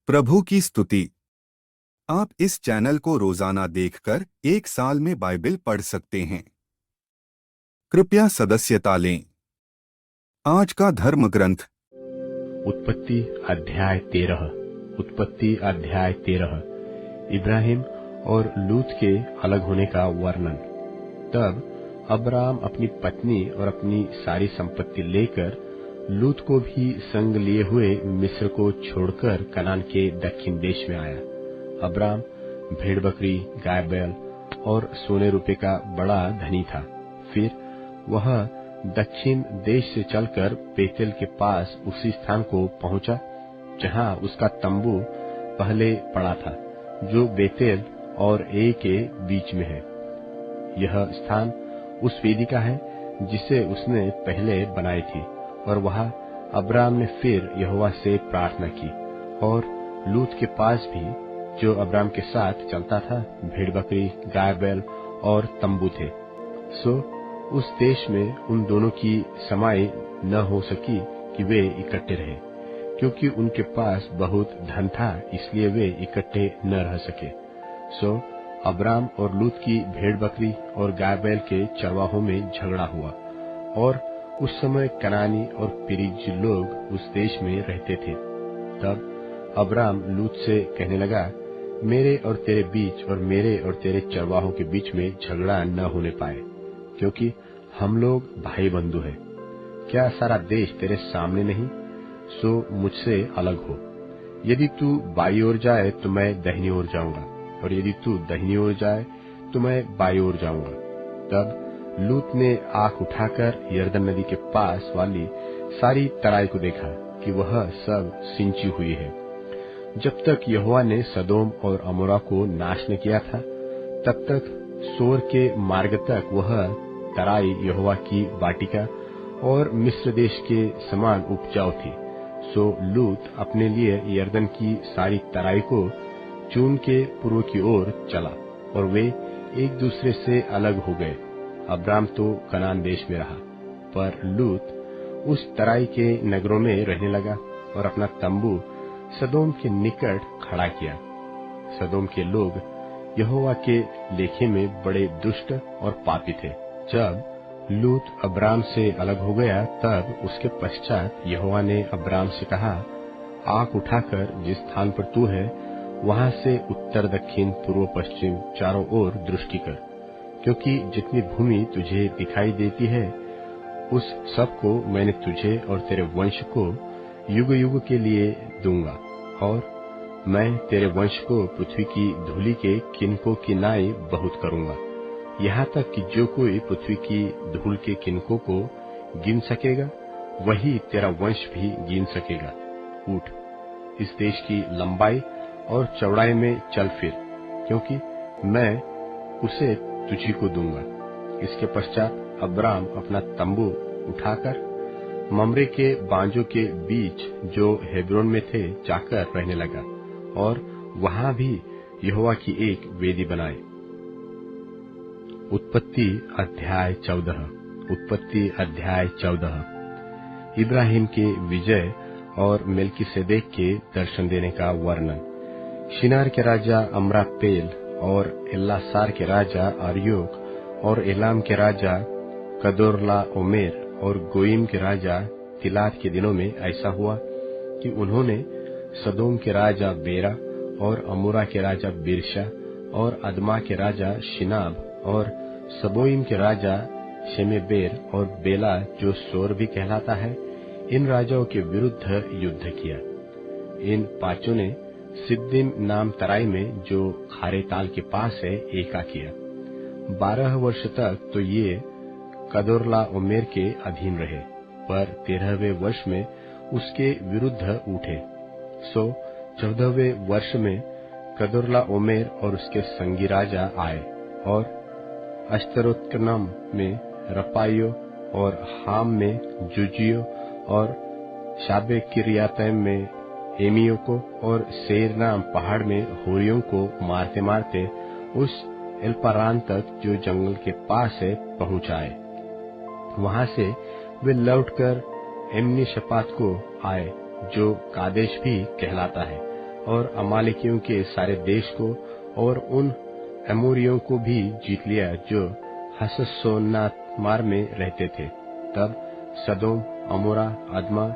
प्रभु की स्तुति। आप इस चैनल को रोजाना देखकर एक साल में बाइबल पढ़ सकते हैं। कृपया सदस्यता लें। आज का धर्म ग्रंथ उत्पत्ति अध्याय 13। उत्पत्ति अध्याय 13। इब्राहिम और लूत के अलग होने का वर्णन। तब अब्राम अपनी पत्नी और अपनी सारी संपत्ति लेकर लूत को भी संग लिए हुए मिस्र को छोड़कर कनान के दक्षिण देश में आया। अब्राम भेड़ बकरी, गाय बैल और सोने रुपये का बड़ा धनी था। फिर वह दक्षिण देश से चलकर बेतेल के पास उसी स्थान को पहुंचा जहां उसका तंबू पहले पड़ा था, जो बेतेल और ए के बीच में है। यह स्थान उस वेदिका है जिसे उसने पहले बनाई थी, और वहां अब्राम ने फिर यहोवा से प्रार्थना की। और लूत के पास भी, जो अब्राम के साथ चलता था, भेड़ बकरी, गाय बैल और तंबू थे। सो उस देश में उन दोनों की समाई न हो सकी कि वे इकट्ठे रहे, क्योंकि उनके पास बहुत धन था, इसलिए वे इकट्ठे न रह सके। सो अब्राम और लूत की भेड़ बकरी और गाय बैल के चरवाहों में झगड़ा हुआ। और उस समय कनानी और पेरिज लोग उस देश में रहते थे। तब अब्राम लूत से कहने लगा, मेरे और तेरे बीच और मेरे और तेरे चरवाहों के बीच में झगड़ा न होने पाए, क्योंकि हम लोग भाई बंधु हैं। क्या सारा देश तेरे सामने नहीं? सो मुझसे अलग हो। यदि तू बाई ओर जाए तो मैं दाहिनी ओर जाऊंगा, और यदि तू दाहिनी ओर जाए तो मैं बाई ओर जाऊंगा। तब लूत ने आंख उठाकर यरदन नदी के पास वाली सारी तराई को देखा कि वह सब सिंची हुई है। जब तक यहोवा ने सदोम और अमोरा को नाश न किया था, तब तक सोर के मार्ग तक वह तराई यहोवा की वाटिका और मिस्र देश के समान उपजाऊ थी। सो लूत अपने लिए यरदन की सारी तराई को चून के पूर्व की ओर चला, और वे एक दूसरे से अलग हो गए। अब्राम तो कनान देश में रहा, पर लूत उस तराई के नगरों में रहने लगा और अपना तंबू सदोम के निकट खड़ा किया। सदोम के लोग यहोवा के लेखे में बड़े दुष्ट और पापी थे। जब लूत अब्राम से अलग हो गया, तब उसके पश्चात यहोवा ने अब्राम से कहा, आंख उठाकर जिस स्थान पर तू है, वहां से उत्तर, दक्षिण, पूर्व, पश्चिम चारों ओर दृष्टि कर, क्योंकि जितनी भूमि तुझे दिखाई देती है, उस सब को मैंने तुझे और तेरे वंश को युग युग के लिए दूंगा। और मैं तेरे वंश को पृथ्वी की धूलि के किनकों की नाई बहुत करूंगा, यहाँ तक कि जो कोई पृथ्वी की धूल के किनकों को गिन सकेगा, वही तेरा वंश भी गिन सकेगा। उठ, इस देश की लंबाई और चौड़ाई में चल फिर, क्योंकि मैं उसे तुझी को दूंगा। इसके पश्चात अब्राम अपना तंबू उठाकर ममरे के बांजों के बीच, जो हेब्रोन में थे, जाकर रहने लगा, और वहां भी यहोवा की एक वेदी बनाई। उत्पत्ति अध्याय 14। उत्पत्ति अध्याय 14। इब्राहिम के विजय और मेल्कीसेदेक के दर्शन देने का वर्णन। शिनार के राजा अम्रापेल और एल्लासार के राजा अर्योक और एलाम के राजा कदोरला ओमेर और गोइम के राजा तिलात के दिनों में ऐसा हुआ कि उन्होंने सदोम के राजा बेरा और अमोरा के राजा बिरशा और अदमा के राजा शिनाब और सबोइम के राजा शेमेबेर और बेला, जो सोर भी कहलाता है, इन राजाओं के विरुद्ध युद्ध किया। इन पांचों ने सिद्दीम नाम तराई में, जो खारे ताल के पास है, एका किया। 12 वर्ष तक तो ये कदोरला ओमेर के अधीन रहे, पर 13वें वर्ष में उसके विरुद्ध उठे। सो 14वें वर्ष में कदोरला ओमेर और उसके संगी राजा आए, और अश्तरोत्कनम में रपाइयो और हाम में जुजियो और शाबे किरियातैम में एमियो को और सेर नाम पहाड़ में होरियों को मारते मारते उस एल्पारान तक, जो जंगल के पास है, पहुंचाए। वहां से वे लौटकर एमनी शपात को आए, जो कादेश भी कहलाता है, और अमालेकियों के सारे देश को और उन एमोरियों को भी जीत लिया जो हससोनातमार में रहते थे। तब सदोम, अमोरा, अदमा,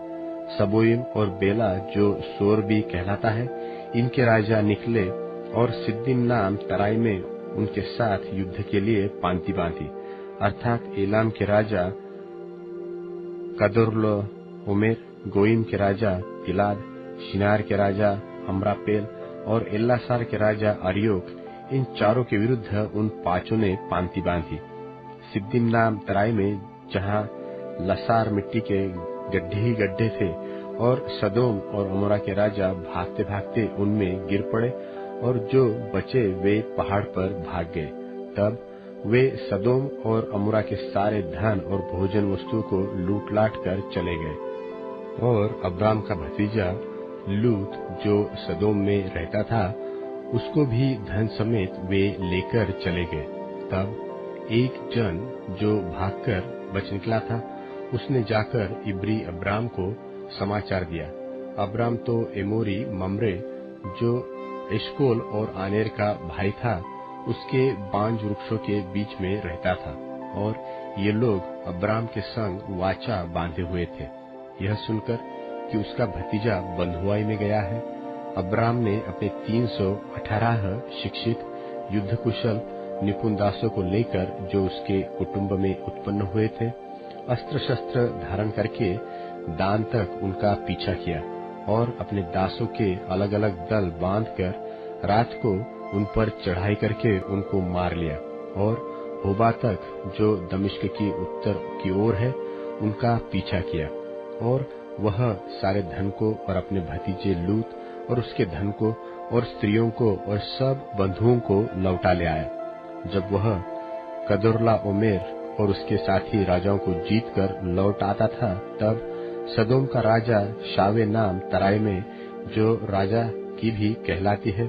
सबोइम और बेला, जो सोर भी कहलाता है, इनके राजा निकले और सिद्दीम नाम तराई में उनके साथ युद्ध के लिए पांति बांधी, अर्थात एलाम के राजा कदोर्लाओमेर, गोइम के राजा तिलाद, शिनार के राजा अमरापेल और एल्लासार के राजा अरियोक, इन चारों के विरुद्ध उन पांचों ने पांति बांधी। सिद्दीम नाम तराई में, जहां लसार मिट्टी के गड्ढे ही गड्ढे थे, और सदोम और अमोरा के राजा भागते भागते उनमें गिर पड़े, और जो बचे वे पहाड़ पर भाग गए। तब वे सदोम और अमोरा के सारे धन और भोजन वस्तु को लूट लाट कर चले गए। और अब्राम का भतीजा लूत, जो सदोम में रहता था, उसको भी धन समेत वे लेकर चले गए। तब एक जन जो भागकर बच निकला था, उसने जाकर इब्री अब्राम को समाचार दिया। अब्राम तो एमोरी मम्रे, जो एशकोल और आनेर का भाई था, उसके बांज वृक्षों के बीच में रहता था, और ये लोग अब्राम के संग वाचा बांधे हुए थे। यह सुनकर कि उसका भतीजा बंधुआई में गया है, अब्राम ने अपने 318 शिक्षित युद्ध कुशल निपुण दासों को लेकर, जो उसके कुटुंब में उत्पन्न हुए थे, अस्त्र शस्त्र धारण करके दान तक उनका पीछा किया, और अपने दासों के अलग अलग दल बांधकर रात को उन पर चढ़ाई करके उनको मार लिया, और होबा तक, जो दमिश्क की उत्तर की ओर है, उनका पीछा किया। और वह सारे धन को और अपने भतीजे लूत और उसके धन को और स्त्रियों को और सब बंधुओं को लौटा ले आया। जब वह कदोर्लाओमेर और उसके साथी राजाओं को जीतकर लौट आता था, तब सदोम का राजा शावे नाम तराई में, जो राजा की भी कहलाती है,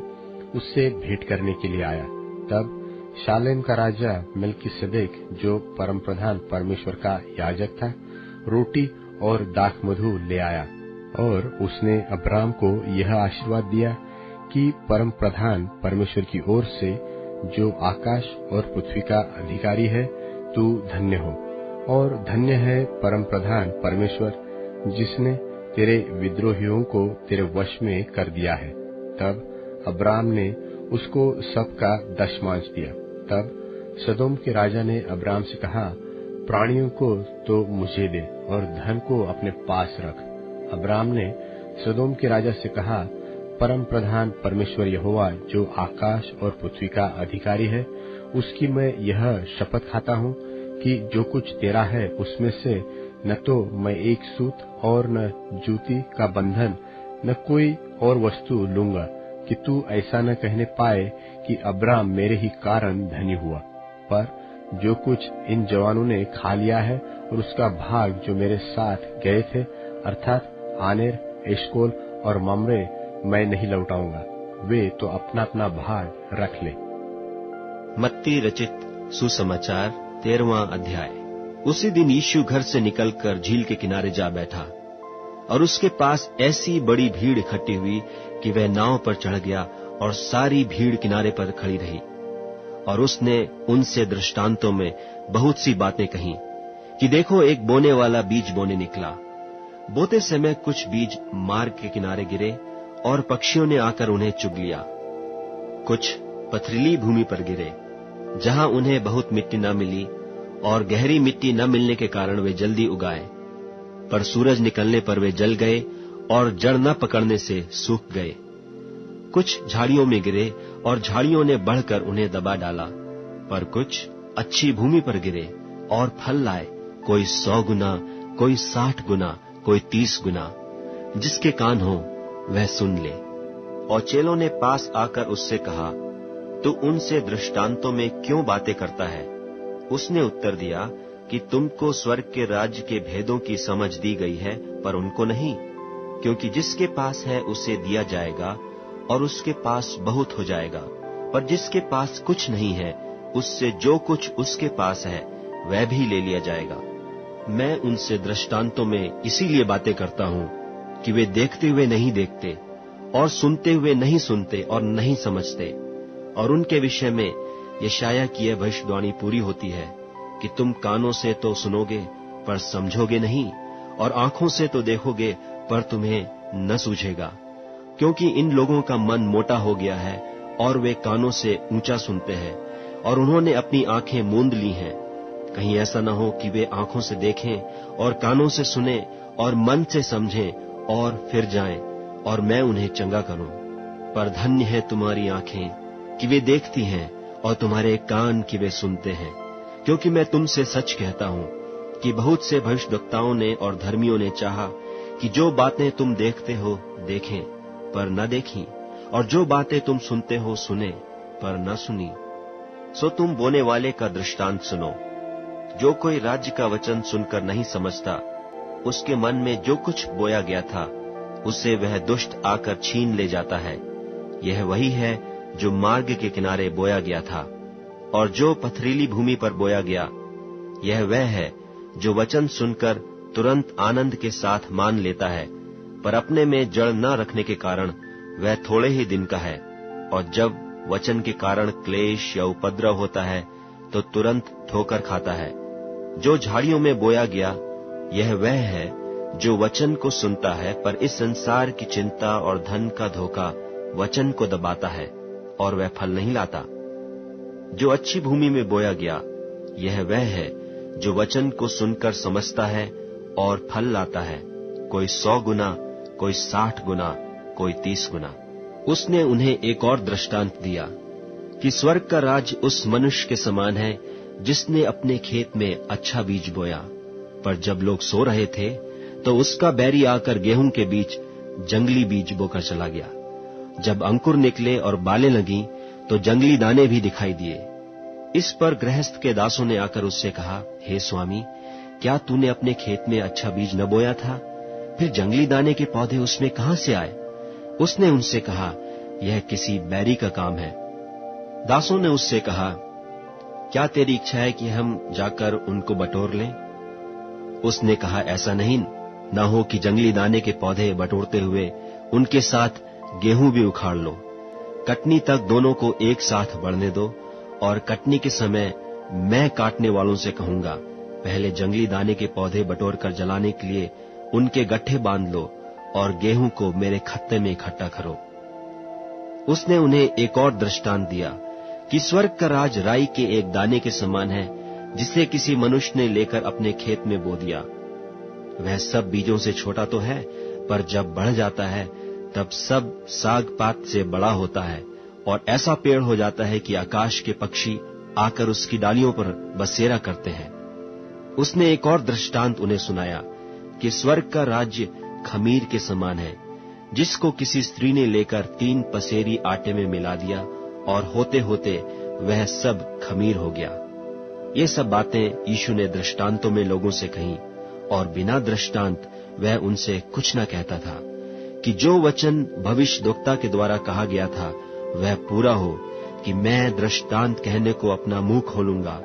उससे भेंट करने के लिए आया। तब शालेम का राजा मेल्किसेदेक, जो परम प्रधान परमेश्वर का याजक था, रोटी और दाख मधु ले आया, और उसने अब्राम को यह आशीर्वाद दिया कि परम प्रधान परमेश्वर की ओर से, जो आकाश और पृथ्वी का अधिकारी है, तू धन्य हो, और धन्य है परम प्रधान परमेश्वर, जिसने तेरे विद्रोहियों को तेरे वश में कर दिया है। तब अब्राम ने उसको सबका दशमांश दिया। तब सदोम के राजा ने अब्राम से कहा, प्राणियों को तो मुझे दे और धन को अपने पास रख। अब्राम ने सदोम के राजा से कहा, परम प्रधान परमेश्वर यहोवा, जो आकाश और पृथ्वी का अधिकारी है, उसकी मैं यह शपथ खाता हूँ कि जो कुछ तेरा है उसमें से न तो मैं एक सूत और न जूती का बंधन, न कोई और वस्तु लूंगा, कि तू ऐसा न कहने पाए कि अब्राम मेरे ही कारण धनी हुआ। पर जो कुछ इन जवानों ने खा लिया है और उसका भाग जो मेरे साथ गए थे, अर्थात आनेर, एशकोल और मम्रे, मैं नहीं लौटाऊंगा। वे तो अपना अपना भाग रख ले। मत्ती रचित सुसमाचार 13वां अध्याय। उसी दिन यीशु घर से निकलकर झील के किनारे जा बैठा, और उसके पास ऐसी बड़ी भीड़ इकट्ठी हुई कि वह नाव पर चढ़ गया और सारी भीड़ किनारे पर खड़ी रही। और उसने उनसे दृष्टांतों में बहुत सी बातें कहीं कि देखो, एक बोने वाला बीज बोने निकला। बोते समय कुछ बीज मार्ग के किनारे गिरे और पक्षियों ने आकर उन्हें चुग लिया। कुछ पथरीली भूमि पर गिरे, जहां उन्हें बहुत मिट्टी न मिली, और गहरी मिट्टी न मिलने के कारण वे जल्दी उगाए। पर सूरज निकलने पर वे जल गए और जड़ न पकड़ने से सूख गए। कुछ झाड़ियों में गिरे और झाड़ियों ने बढ़कर उन्हें दबा डाला। पर कुछ अच्छी भूमि पर गिरे और फल लाए, कोई 100 गुना, कोई 60 गुना, कोई 30 गुना। जिसके कान हो वह सुन ले। और चेलों ने पास आकर उससे कहा, तू उनसे दृष्टांतों में क्यों बातें करता है? उसने उत्तर दिया कि तुमको स्वर्ग के राज्य के भेदों की समझ दी गई है, पर उनको नहीं। क्योंकि जिसके पास है उसे दिया जाएगा और उसके पास बहुत हो जाएगा, पर जिसके पास कुछ नहीं है, उससे जो कुछ उसके पास है वह भी ले लिया जाएगा। मैं उनसे दृष्टांतों में इसीलिए बातें करता हूँ कि वे देखते हुए नहीं देखते और सुनते हुए नहीं सुनते और नहीं समझते। और उनके विषय में यशाया की यह भविष्यवाणी पूरी होती है कि तुम कानों से तो सुनोगे पर समझोगे नहीं, और आंखों से तो देखोगे पर तुम्हें न सूझेगा। क्योंकि इन लोगों का मन मोटा हो गया है और वे कानों से ऊंचा सुनते हैं, और उन्होंने अपनी आंखें मूंद ली हैं। कहीं ऐसा न हो कि वे आंखों से देखें और कानों से सुने और मन से समझें और फिर जाएं, और मैं उन्हें चंगा करूं। पर धन्य है तुम्हारी आंखें कि वे देखती हैं और तुम्हारे कान कि वे सुनते हैं। क्योंकि मैं तुमसे सच कहता हूं कि बहुत से भविष्यद्वक्ताओं ने और धर्मियों ने चाहा कि जो बातें तुम देखते हो देखें पर न देखीं, और जो बातें तुम सुनते हो सुने पर न सुनी। सो तुम बोने वाले का दृष्टांत सुनो। जो कोई राज्य का वचन सुनकर नहीं समझता, उसके मन में जो कुछ बोया गया था उसे वह दुष्ट आकर छीन ले जाता है। यह वही है जो मार्ग के किनारे बोया गया था। और जो पथरीली भूमि पर बोया गया, यह वह है जो वचन सुनकर तुरंत आनंद के साथ मान लेता है, पर अपने में जड़ न रखने के कारण वह थोड़े ही दिन का है। और जब वचन के कारण क्लेश या उपद्रव होता है तो तुरंत ठोकर खाता है। जो झाड़ियों में बोया गया, यह वह है जो वचन को सुनता है, पर इस संसार की चिंता और धन का धोखा वचन को दबाता है और वह फल नहीं लाता। जो अच्छी भूमि में बोया गया, यह वह है जो वचन को सुनकर समझता है और फल लाता है, कोई 100 गुना, कोई 60 गुना, कोई 30 गुना। उसने उन्हें एक और दृष्टांत दिया कि स्वर्ग का राज्य उस मनुष्य के समान है जिसने अपने खेत में अच्छा बीज बोया। पर जब लोग सो रहे थे तो उसका बैरी आकर गेहूं के बीच जंगली बीज बोकर चला गया। जब अंकुर निकले और बालें लगीं तो जंगली दाने भी दिखाई दिए। इस पर गृहस्थ के दासों ने आकर उससे कहा, हे स्वामी, क्या तूने अपने खेत में अच्छा बीज न बोया था? फिर जंगली दाने के पौधे उसमें कहां से आए? उसने उनसे कहा, यह किसी बैरी का काम है। दासों ने उससे कहा, क्या तेरी इच्छा है कि हम जाकर उनको बटोर लें? उसने कहा, ऐसा नहीं न हो कि जंगली दाने के पौधे बटोरते हुए उनके साथ गेहूं भी उखाड़ लो। कटनी तक दोनों को एक साथ बढ़ने दो, और कटनी के समय मैं काटने वालों से कहूंगा, पहले जंगली दाने के पौधे बटोर कर जलाने के लिए उनके गट्ठे बांध लो, और गेहूं को मेरे खत्ते में इकट्ठा करो। उसने उन्हें एक और दृष्टांत दिया कि स्वर्ग का राज राई के एक दाने के समान है, जिसे किसी मनुष्य ने लेकर अपने खेत में बो दिया। वह सब बीजों से छोटा तो है, पर जब बढ़ जाता है तब सब साग पात से बड़ा होता है, और ऐसा पेड़ हो जाता है कि आकाश के पक्षी आकर उसकी डालियों पर बसेरा करते हैं। उसने एक और दृष्टांत उन्हें सुनाया कि स्वर्ग का राज्य खमीर के समान है, जिसको किसी स्त्री ने लेकर 3 पसेरी आटे में मिला दिया, और होते होते वह सब खमीर हो गया। ये सब बातें यीशु ने दृष्टांतों में लोगों से कहीं, और बिना दृष्टांत वह उनसे कुछ न कहता था, कि जो वचन भविष्यद्वक्ता के द्वारा कहा गया था वह पूरा हो, कि मैं दृष्टांत कहने को अपना मुंह खोलूंगा।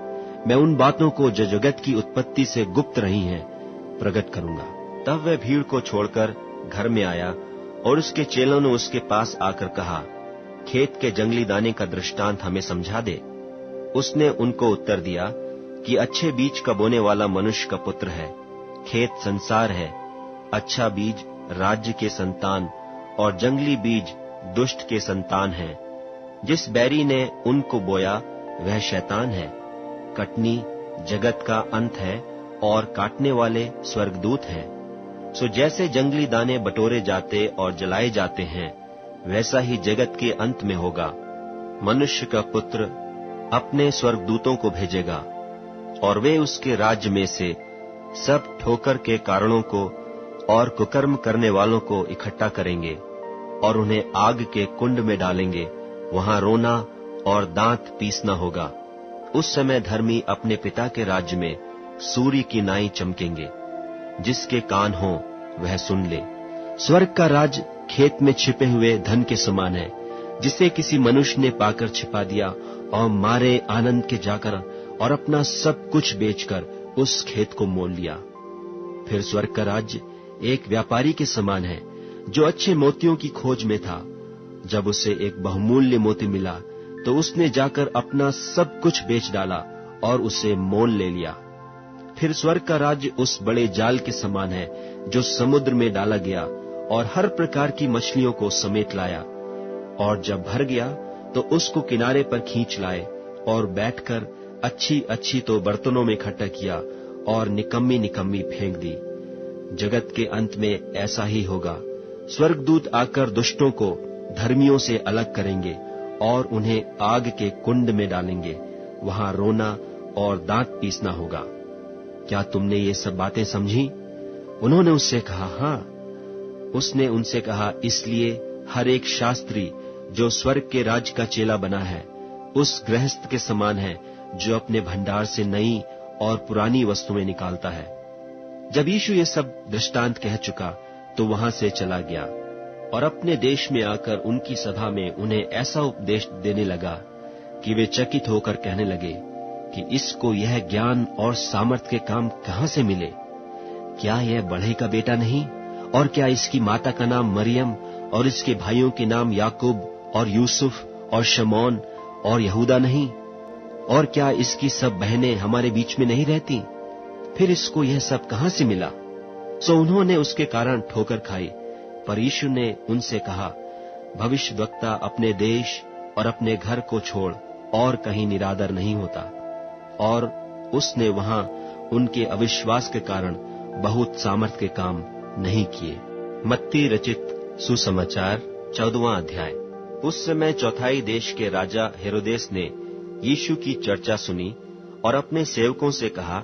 मैं उन बातों को जो जगत की उत्पत्ति से गुप्त रही हैं प्रकट करूंगा। तब वह भीड़ को छोड़कर घर में आया, और उसके चेलों ने उसके पास आकर कहा, खेत के जंगली दाने का दृष्टांत हमें समझा दे। उसने उनको उत्तर दिया कि अच्छे बीज का बोने वाला मनुष्य का पुत्र है, खेत संसार है, अच्छा बीज राज्य के संतान और जंगली बीज दुष्ट के संतान हैं। जिस बैरी ने उनको बोया वह शैतान है। कटनी जगत का अंत है और काटने वाले स्वर्गदूत हैं। सो जैसे जंगली दाने बटोरे जाते और जलाए जाते हैं, वैसा ही जगत के अंत में होगा। मनुष्य का पुत्र अपने स्वर्गदूतों को भेजेगा, और वे उसके राज्य में से सब ठोकर के कारणों को और कुकर्म करने वालों को इकट्ठा करेंगे, और उन्हें आग के कुंड में डालेंगे। वहां रोना और दांत पीसना होगा। उस समय धर्मी अपने पिता के राज्य में सूर्य की नाई चमकेंगे। जिसके कान हो वह सुन ले। स्वर्ग का राज खेत में छिपे हुए धन के समान है, जिसे किसी मनुष्य ने पाकर छिपा दिया, और मारे आनंद के जाकर और अपना सब कुछ बेचकर उस खेत को मोल लिया। फिर स्वर्ग का राज्य एक व्यापारी के समान है, जो अच्छे मोतियों की खोज में था। जब उसे एक बहुमूल्य मोती मिला तो उसने जाकर अपना सब कुछ बेच डाला और उसे मोल ले लिया। फिर स्वर्ग का राज्य उस बड़े जाल के समान है जो समुद्र में डाला गया और हर प्रकार की मछलियों को समेट लाया। और जब भर गया तो उसको किनारे पर खींच लाए और बैठकर अच्छी अच्छी तो बर्तनों में इकट्ठा किया और निकम्मी निकम्मी फेंक दी। जगत के अंत में ऐसा ही होगा। स्वर्गदूत आकर दुष्टों को धर्मियों से अलग करेंगे और उन्हें आग के कुंड में डालेंगे। वहां रोना और दांत पीसना होगा। क्या तुमने ये सब बातें समझी? उन्होंने उससे कहा, हाँ। उसने उनसे कहा, इसलिए हर एक शास्त्री जो स्वर्ग के राज्य का चेला बना है उस गृहस्थ के समान है जो अपने भंडार से नई और पुरानी वस्तुएं निकालता है। जब यीशु ये सब दृष्टांत कह चुका तो वहां से चला गया और अपने देश में आकर उनकी सभा में उन्हें ऐसा उपदेश देने लगा कि वे चकित होकर कहने लगे कि इसको यह ज्ञान और सामर्थ के काम कहां से मिले? क्या यह बढ़े का बेटा नहीं? और क्या इसकी माता का नाम मरियम और इसके भाइयों के नाम याकूब और यूसुफ और शमौन और यहूदा नहीं? और क्या इसकी सब बहनें हमारे बीच में नहीं रहती? फिर इसको यह सब कहां से मिला? सो उन्होंने उसके कारण ठोकर खाई। पर यीशु ने उनसे कहा, भविष्यद्वक्ता अपने देश और अपने घर को छोड़ और कहीं निरादर नहीं होता। और उसने वहां उनके अविश्वास के कारण बहुत सामर्थ के काम नहीं किए। मत्ती रचित सुसमाचार 14वां अध्याय। उस समय चौथाई देश के राजा हेरोदेस ने यीशु की चर्चा सुनी और अपने सेवकों से कहा,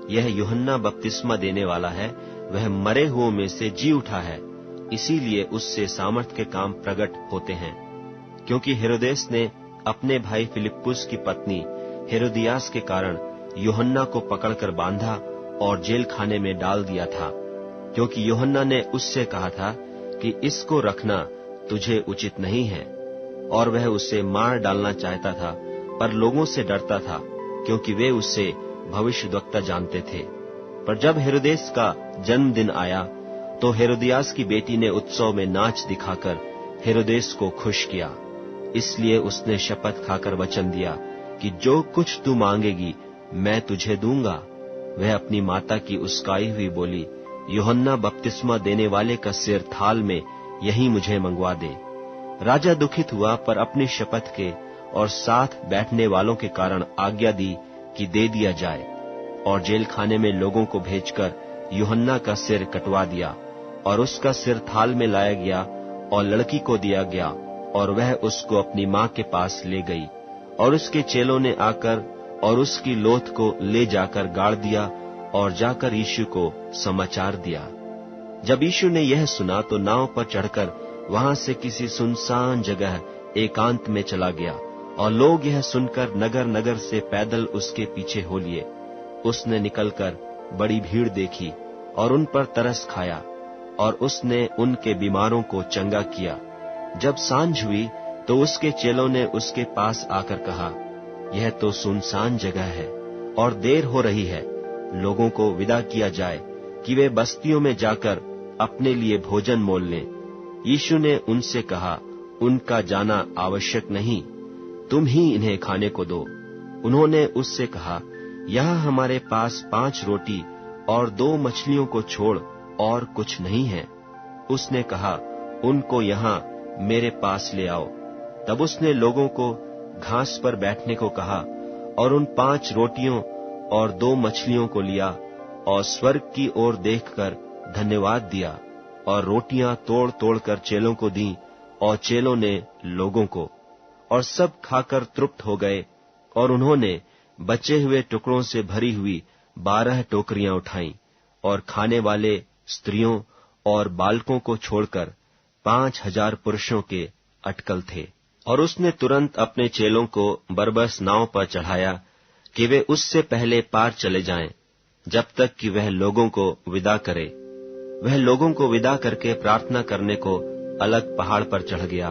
यह यूहन्ना बपतिस्मा देने वाला है, वह मरे हुओं में से जी उठा है, इसीलिए उससे सामर्थ के काम प्रकट होते हैं। क्योंकि हेरोदेस ने अपने भाई फिलिप्पुस की पत्नी हेरोदियास के कारण यूहन्ना को पकड़कर बांधा और जेल खाने में डाल दिया था, क्योंकि यूहन्ना ने उससे कहा था कि इसको रखना तुझे उचित नहीं है। और वह उसे मार डालना चाहता था, पर लोगों से डरता था, क्योंकि वे उसे भविष्यद्वक्ता जानते थे। पर जब हेरोदेस का जन्मदिन आया तो हेरोदियास की बेटी ने उत्सव में नाच दिखाकर हेरोदेस को खुश किया। इसलिए उसने शपथ खाकर वचन दिया कि जो कुछ तू मांगेगी मैं तुझे दूंगा। वह अपनी माता की उस्काई हुई बोली, यूहन्ना बपतिस्मा देने वाले का सिर थाल में यहीं मुझे मंगवा दे। राजा दुखित हुआ, पर अपनी शपथ के और साथ बैठने वालों के कारण आज्ञा दी कि दे दिया जाए, और जेल खाने में लोगों को भेजकर यूहन्ना का सिर कटवा दिया। और उसका सिर थाल में लाया गया और लड़की को दिया गया, और वह उसको अपनी माँ के पास ले गई। और उसके चेलों ने आकर और उसकी लोथ को ले जाकर गाड़ दिया और जाकर यीशु को समाचार दिया। जब यीशु ने यह सुना तो नाव पर चढ़कर वहां से किसी सुनसान जगह एकांत में चला गया, और लोग यह सुनकर नगर नगर से पैदल उसके पीछे हो लिए। उसने निकलकर बड़ी भीड़ देखी और उन पर तरस खाया, और उसने उनके बीमारों को चंगा किया। जब सांझ हुई तो उसके चेलों ने उसके पास आकर कहा, यह तो सुनसान जगह है और देर हो रही है, लोगों को विदा किया जाए कि वे बस्तियों में जाकर अपने लिए भोजन मोल लें। यीशु ने उनसे कहा, उनका जाना आवश्यक नहीं, तुम ही इन्हें खाने को दो। उन्होंने उससे कहा, यहाँ हमारे पास 5 रोटी और 2 मछलियों को छोड़ और कुछ नहीं है। उसने कहा, उनको यहाँ मेरे पास ले आओ। तब उसने लोगों को घास पर बैठने को कहा और उन 5 रोटियों और 2 मछलियों को लिया और स्वर्ग की ओर देखकर धन्यवाद दिया और रोटियां तोड़ तोड़कर चेलों को दी और चेलों ने लोगों को। और सब खाकर तृप्त हो गए। और उन्होंने बचे हुए टुकड़ों से भरी हुई 12 टोकरियां उठाईं और खाने वाले स्त्रियों और बालकों को छोड़कर 5000 पुरुषों के अटकल थे। और उसने तुरंत अपने चेलों को बरबस नाव पर चढ़ाया कि वे उससे पहले पार चले जाएं, जब तक कि वह लोगों को विदा करे। वह लोगों को विदा करके प्रार्थना करने को अलग पहाड़ पर चढ़ गया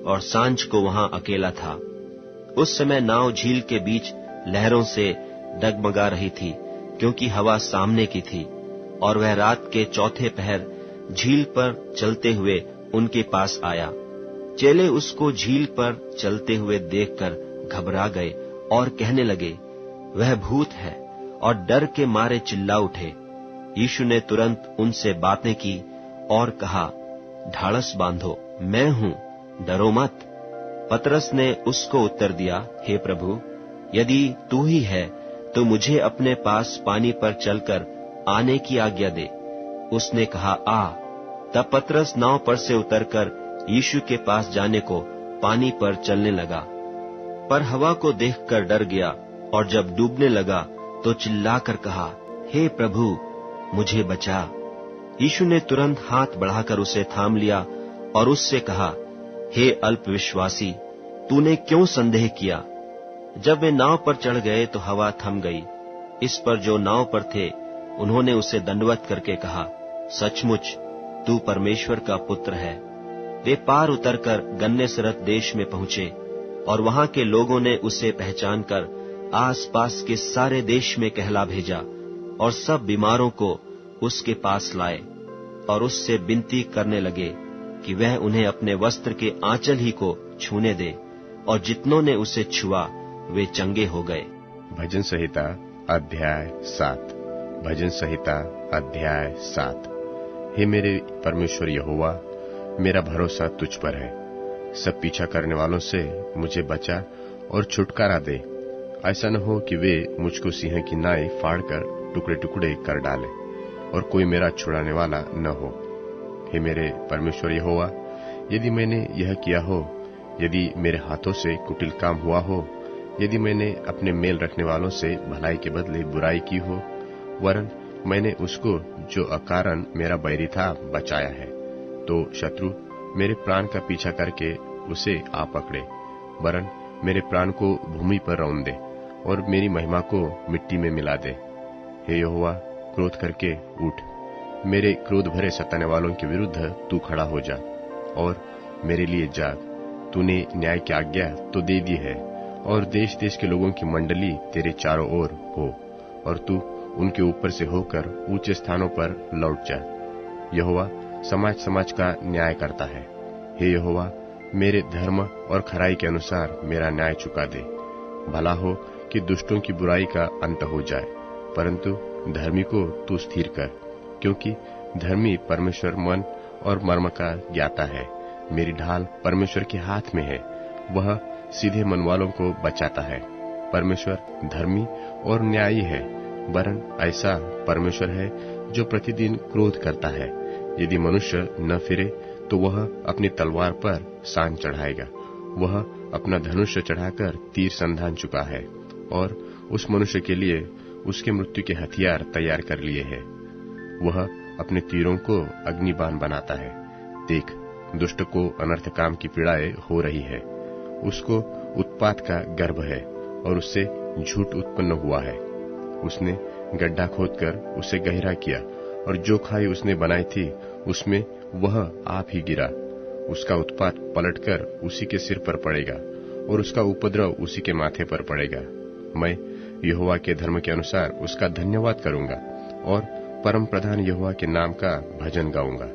और सांझ को वहां अकेला था। उस समय नाव झील के बीच लहरों से डगमगा रही थी, क्योंकि हवा सामने की थी। और वह रात के चौथे पहर झील पर चलते हुए उनके पास आया। चेले उसको झील पर चलते हुए देखकर घबरा गए और कहने लगे, वह भूत है, और डर के मारे चिल्ला उठे। यीशु ने तुरंत उनसे बातें की और कहा, ढाढ़स बांधो, मैं हूं, डरो मत। पतरस ने उसको उत्तर दिया, हे प्रभु, यदि तू ही है तो मुझे अपने पास पानी पर चलकर आने की आज्ञा दे। उसने कहा, आ। तब पतरस नाव पर से उतरकर यीशु के पास जाने को पानी पर चलने लगा, पर हवा को देखकर डर गया, और जब डूबने लगा तो चिल्लाकर कहा, हे प्रभु, मुझे बचा। यीशु ने तुरंत हाथ बढ़ाकर उसे थाम लिया और उससे कहा, हे अल्पविश्वासी, तूने क्यों संदेह किया? जब वे नाव पर चढ़ गए तो हवा थम गई। इस पर जो नाव पर थे उन्होंने उसे दंडवत करके कहा, सचमुच तू परमेश्वर का पुत्र है। वे पार उतरकर गन्नेसरत देश में पहुंचे, और वहां के लोगों ने उसे पहचानकर आसपास के सारे देश में कहला भेजा, और सब बीमारों को उसके पास लाए, और उससे विनती करने लगे कि वह उन्हें अपने वस्त्र के आंचल ही को छूने दे, और जितनों ने उसे छुआ वे चंगे हो गए। भजन संहिता अध्याय 7। भजन संहिता अध्याय 7। हे मेरे परमेश्वर यहोवा, मेरा भरोसा तुझ पर है। सब पीछा करने वालों से मुझे बचा और छुटकारा दे। ऐसा न हो कि वे मुझको सिंह की नाई फाड़कर टुकड़े टुकड़े कर डाले, और कोई मेरा छुड़ाने वाला न हो। हे मेरे परमेश्वर यहोवा, यदि मैंने यह किया हो, यदि मेरे हाथों से कुटिल काम हुआ हो, यदि मैंने अपने मेल रखने वालों से भलाई के बदले बुराई की हो, वरन मैंने उसको जो अकारण मेरा बैरी था बचाया है, तो शत्रु मेरे प्राण का पीछा करके उसे आ पकड़े, वरन मेरे प्राण को भूमि पर रौंद दे और मेरी महिमा को मिट्टी में मिला दे। हे यहोवा, क्रोध करके उठ, मेरे क्रोध भरे सताने वालों के विरुद्ध तू खड़ा हो जा और मेरे लिए जाग। तूने न्याय की आज्ञा तो दे दी है, और देश देश के लोगों की मंडली तेरे चारों ओर हो, और तू उनके ऊपर से होकर ऊंचे स्थानों पर लौट जा। यहोवा समाज समाज का न्याय करता है। हे यहोवा, मेरे धर्म और खराई के अनुसार मेरा न्याय चुका दे। भला हो कि दुष्टों की बुराई का अंत हो जाए, परंतु धर्मी को तू स्थिर कर, क्योंकि धर्मी परमेश्वर मन और मर्म का ज्ञाता है। मेरी ढाल परमेश्वर के हाथ में है, वह सीधे मन वालों को बचाता है। परमेश्वर धर्मी और न्यायी है, वरन ऐसा परमेश्वर है जो प्रतिदिन क्रोध करता है। यदि मनुष्य न फिरे तो वह अपनी तलवार पर सान चढ़ाएगा। वह अपना धनुष चढ़ाकर तीर संधान चुका है, और उस मनुष्य के लिए उसके मृत्यु के हथियार तैयार कर लिए हैं। वह अपने तीरों को अग्निबाण बनाता है। देख, दुष्ट को अनर्थ काम की पीड़ाएं हो रही है। उसको उत्पात का गर्भ है, और उससे झूठ उत्पन्न हुआ है। उसने गड्ढा खोदकर उसे गहरा किया, और जो खाई उसने बनाई थी उसमें वह आप ही गिरा। उसका उत्पात पलटकर उसी के सिर पर पड़ेगा, और उसका उपद्रव उसी के माथे पर पड़ेगा। मैं यहोवा के धर्म के अनुसार उसका धन्यवाद करूंगा, और परम प्रधान यहोवा के नाम का भजन गाऊंगा।